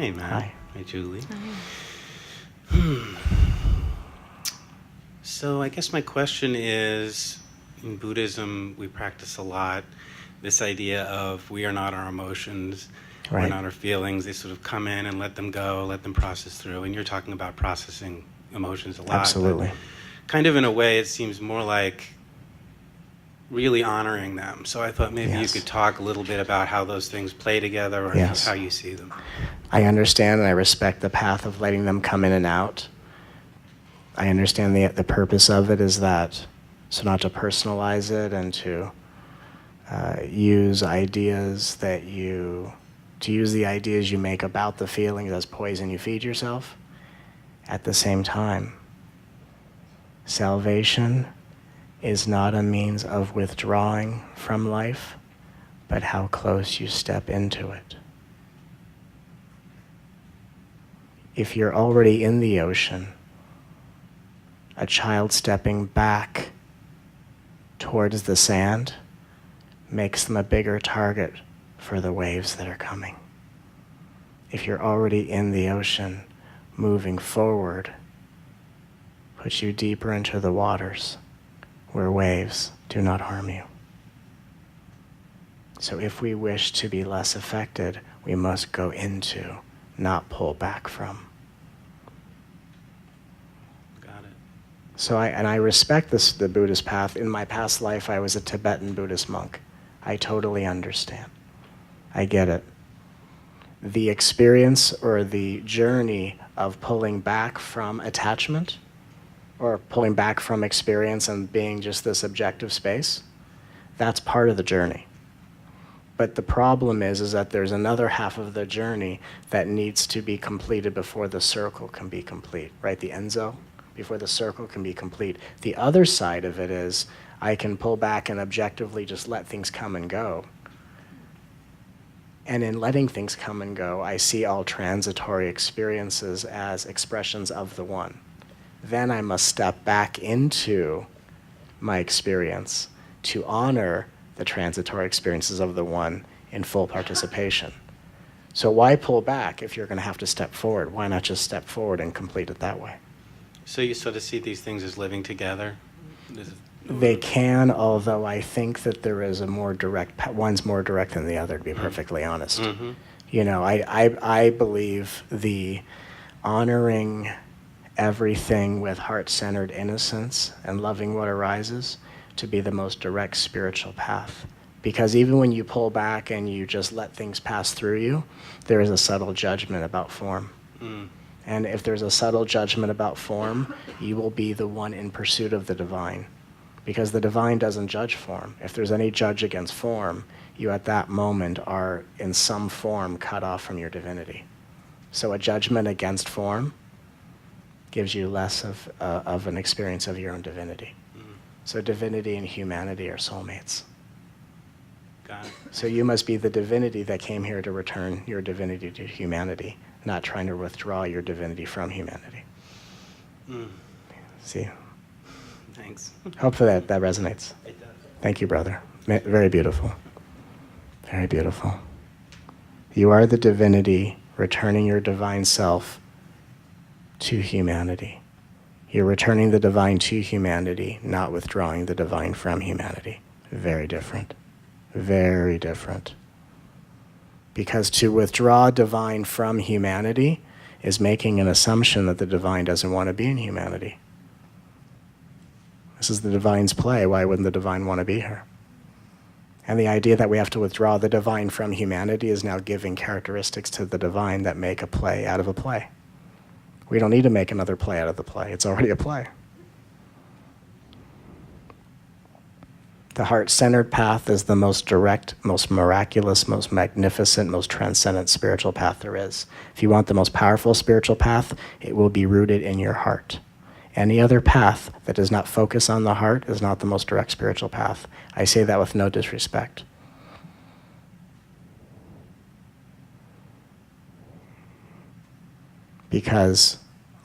Hi, man. Hi. Hi, Julie. Hi. So I guess my question is, in Buddhism, we practice a lot this idea of we are not our emotions, we're Right. not our feelings. They sort of come in and let them go, let them process through. And you're talking about processing emotions a lot. Absolutely. Kind of in a way, it seems more like really honoring them. So I thought maybe you could talk a little bit about how those things play together, or Yes. how you see them. I understand and I respect the path of letting them come in and out. I understand the purpose of it is that, so not to personalize it and to use ideas to use the ideas you make about the feelings as poison you feed yourself. At the same time, salvation is not a means of withdrawing from life, but how close you step into it. If you're already in the ocean, a child stepping back towards the sand makes them a bigger target for the waves that are coming. If you're already in the ocean, moving forward puts you deeper into the waters where waves do not harm you. So if we wish to be less affected, we must go into, not pull back from. Got it. So I respect the Buddhist path. In my past life, I was a Tibetan Buddhist monk. I totally understand. I get it. The experience or the journey of pulling back from attachment or pulling back from experience and being just this objective space, that's part of the journey. But the problem is that there's another half of the journey that needs to be completed before the circle can be complete, right? The enzo, before the circle can be complete. The other side of it is I can pull back and objectively just let things come and go. And in letting things come and go, I see all transitory experiences as expressions of the one. Then I must step back into my experience to honor the transitory experiences of the one in full participation. So why pull back if you're going to have to step forward? Why not just step forward and complete it that way? So you sort of see these things as living together? They can, although I think that there is a more direct, one's more direct than the other, to be perfectly honest. Mm-hmm. You know, I believe the honoring everything with heart-centered innocence and loving what arises to be the most direct spiritual path. Because even when you pull back and you just let things pass through you, there is a subtle judgment about form. Mm. And if there's a subtle judgment about form, you will be the one in pursuit of the divine. Because the divine doesn't judge form. If there's any judge against form, you at that moment are in some form cut off from your divinity. So a judgment against form gives you less of an experience of your own divinity. Mm. So divinity and humanity are soulmates. Got it. So you must be the divinity that came here to return your divinity to humanity, not trying to withdraw your divinity from humanity. Mm. See? Thanks. Hopefully that resonates. It does. Thank you, brother. Very beautiful. Very beautiful. You are the divinity returning your divine self to humanity. You're returning the divine to humanity, not withdrawing the divine from humanity. Very different. Very different. Because to withdraw divine from humanity is making an assumption that the divine doesn't want to be in humanity. This is the divine's play. Why wouldn't the divine want to be here? And the idea that we have to withdraw the divine from humanity is now giving characteristics to the divine that make a play out of a play. We don't need to make another play out of the play. It's already a play. The heart-centered path is the most direct, most miraculous, most magnificent, most transcendent spiritual path there is. If you want the most powerful spiritual path, it will be rooted in your heart. Any other path that does not focus on the heart is not the most direct spiritual path. I say that with no disrespect. Because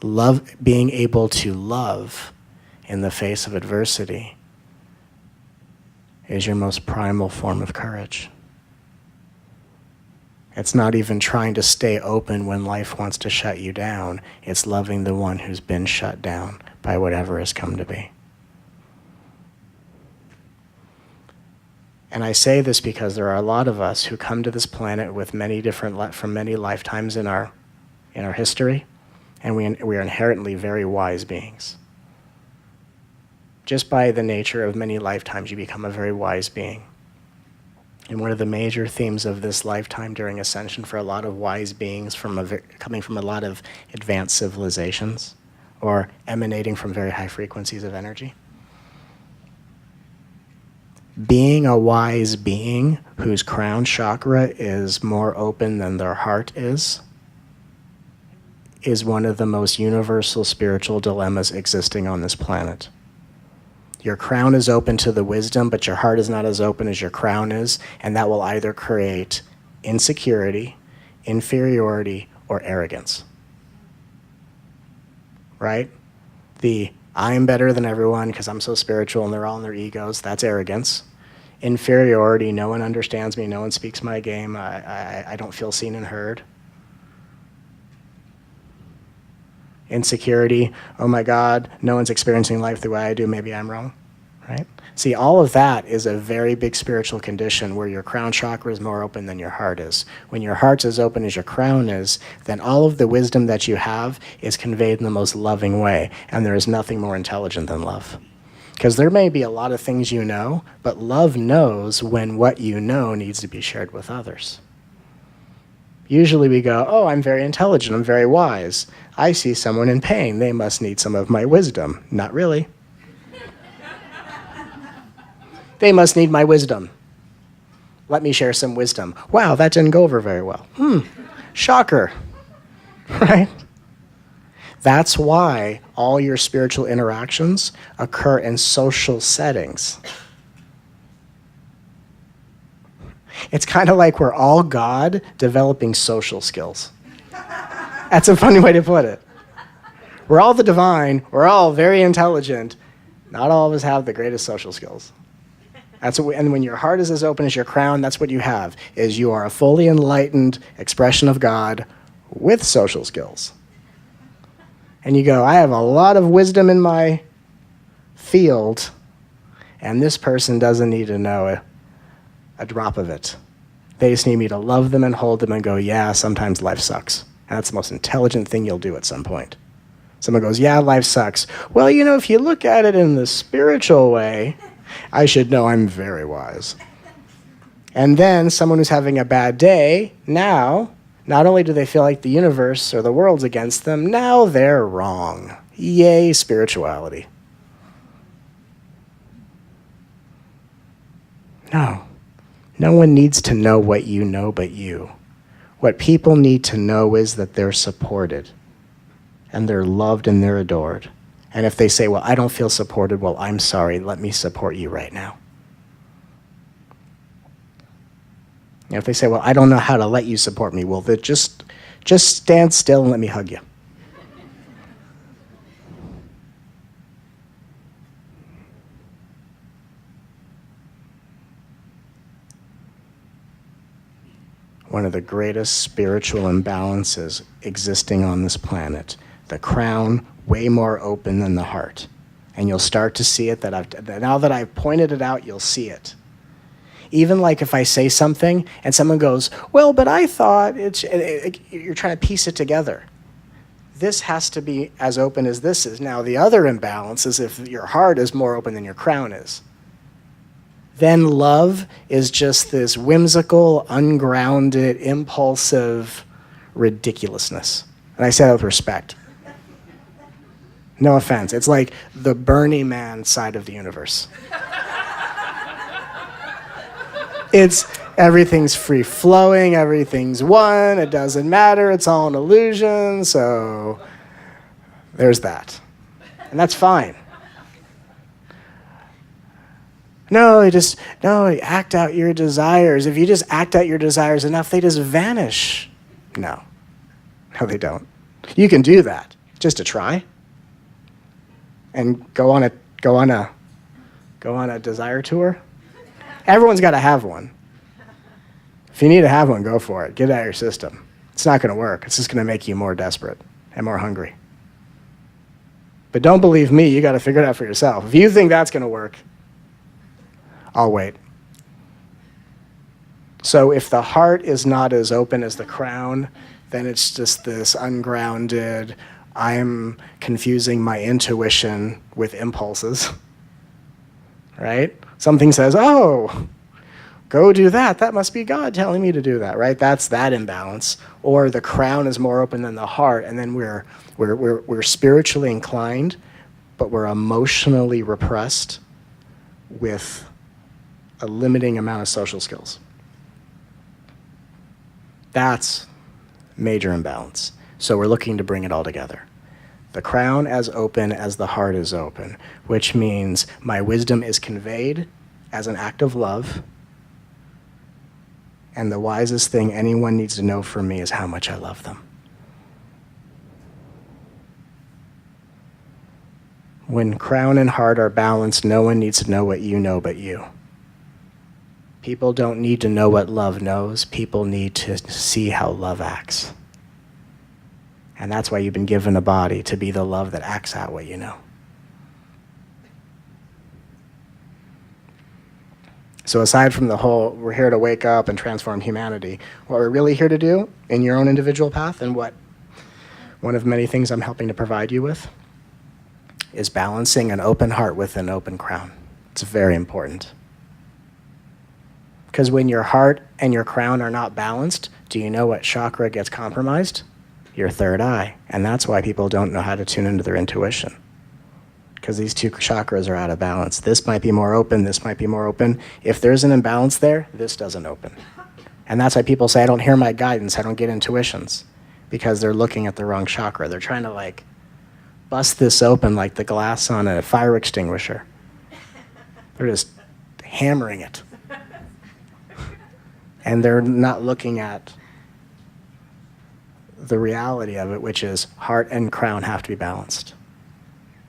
love, being able to love in the face of adversity is your most primal form of courage. It's not even trying to stay open when life wants to shut you down. It's loving the one who's been shut down by whatever has come to be. And I say this because there are a lot of us who come to this planet with many different, from many lifetimes in our history, and we are inherently very wise beings. Just by the nature of many lifetimes, you become a very wise being. And one of the major themes of this lifetime during ascension for a lot of wise beings coming from a lot of advanced civilizations or emanating from very high frequencies of energy. Being a wise being whose crown chakra is more open than their heart is one of the most universal spiritual dilemmas existing on this planet. Your crown is open to the wisdom, but your heart is not as open as your crown is, and that will either create insecurity, inferiority, or arrogance. Right? The I'm better than everyone because I'm so spiritual and they're all in their egos, that's arrogance. Inferiority, no one understands me, no one speaks my game, I don't feel seen and heard. Insecurity, oh my God, no one's experiencing life the way I do, maybe I'm wrong, right? See, all of that is a very big spiritual condition where your crown chakra is more open than your heart is. When your heart's as open as your crown is, then all of the wisdom that you have is conveyed in the most loving way, and there is nothing more intelligent than love. Because there may be a lot of things you know, but love knows when what you know needs to be shared with others. Usually we go, oh, I'm very intelligent, I'm very wise. I see someone in pain, they must need some of my wisdom. Not really. They must need my wisdom. Let me share some wisdom. Wow, that didn't go over very well. Shocker, right? That's why all your spiritual interactions occur in social settings. It's kind of like we're all God developing social skills. That's a funny way to put it. We're all the divine, we're all very intelligent. Not all of us have the greatest social skills. And when your heart is as open as your crown, that's what you have, is you are a fully enlightened expression of God with social skills. And you go, I have a lot of wisdom in my field, and this person doesn't need to know a drop of it. They just need me to love them and hold them and go, yeah, sometimes life sucks. And that's the most intelligent thing you'll do at some point. Someone goes, yeah, life sucks. Well, if you look at it in the spiritual way, I should know I'm very wise. And then someone who's having a bad day, now, not only do they feel like the universe or the world's against them, now they're wrong. Yay, spirituality. No. No one needs to know what you know but you. What people need to know is that they're supported, and they're loved and they're adored. And if they say, well, I don't feel supported, well, I'm sorry, let me support you right now. And if they say, well, I don't know how to let you support me, well, then just stand still and let me hug you. One of the greatest spiritual imbalances existing on this planet. The crown way more open than the heart. And you'll start to see it, now that I've pointed it out, you'll see it. Even like if I say something and someone goes, well, but I thought you're trying to piece it together. This has to be as open as this is. Now the other imbalance is if your heart is more open than your crown is. Then love is just this whimsical, ungrounded, impulsive ridiculousness. And I say that with respect. No offense. It's like the Burning Man side of the universe. Everything's free-flowing, everything's one, it doesn't matter, it's all an illusion, so there's that. And that's fine. No, act out your desires. If you just act out your desires enough, they just vanish. No, they don't. You can do that, just to try. And go on a desire tour. Everyone's got to have one. If you need to have one, go for it. Get it out of your system. It's not going to work. It's just going to make you more desperate and more hungry. But don't believe me. You got to figure it out for yourself. If you think that's going to work, I'll wait. So if the heart is not as open as the crown, then it's just this ungrounded, I'm confusing my intuition with impulses, right? Something says, oh, go do that. That must be God telling me to do that, right? That's that imbalance. Or the crown is more open than the heart, and then we're spiritually inclined, but we're emotionally repressed with a limiting amount of social skills. That's major imbalance. So we're looking to bring it all together. The crown as open as the heart is open, which means my wisdom is conveyed as an act of love, and the wisest thing anyone needs to know from me is how much I love them. When crown and heart are balanced, no one needs to know what you know but you. People don't need to know what love knows. People need to see how love acts. And that's why you've been given a body, to be the love that acts out what you know. So aside from the whole, we're here to wake up and transform humanity, what we're really here to do in your own individual path, and what one of many things I'm helping to provide you with, is balancing an open heart with an open crown. It's very important. Because when your heart and your crown are not balanced, do you know what chakra gets compromised? Your third eye. And that's why people don't know how to tune into their intuition. Because these two chakras are out of balance. This might be more open, this might be more open. If there's an imbalance there, this doesn't open. And that's why people say, I don't hear my guidance, I don't get intuitions. Because they're looking at the wrong chakra. They're trying to like bust this open like the glass on a fire extinguisher. They're just hammering it. And they're not looking at the reality of it, which is heart and crown have to be balanced.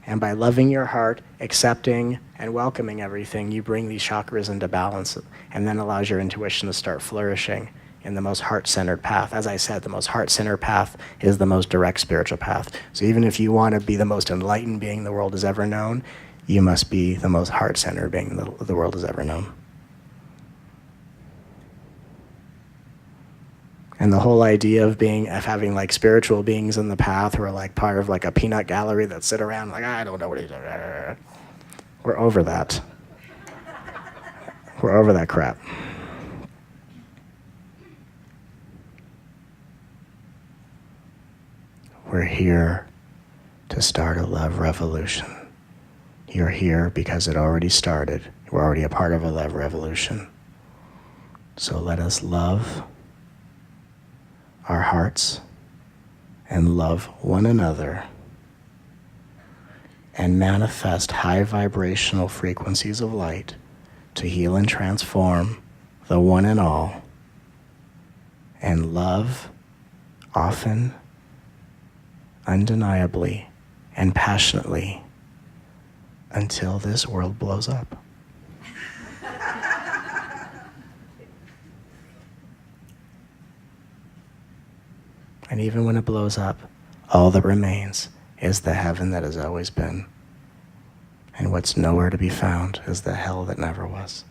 And by loving your heart, accepting and welcoming everything, you bring these chakras into balance, and then allows your intuition to start flourishing in the most heart-centered path. As I said, the most heart-centered path is the most direct spiritual path. So even if you want to be the most enlightened being the world has ever known, you must be the most heart-centered being the world has ever known. And the whole idea of having like spiritual beings in the path who are like part of like a peanut gallery that sit around like, I don't know what he's doing. We're over that. We're over that crap. We're here to start a love revolution. You're here because it already started. We're already a part of a love revolution. So let us love our hearts and love one another and manifest high vibrational frequencies of light to heal and transform the one and all, and love often, undeniably, and passionately until this world blows up. And even when it blows up, all that remains is the heaven that has always been. And what's nowhere to be found is the hell that never was.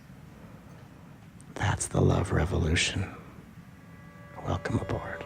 That's the love revolution. Welcome aboard.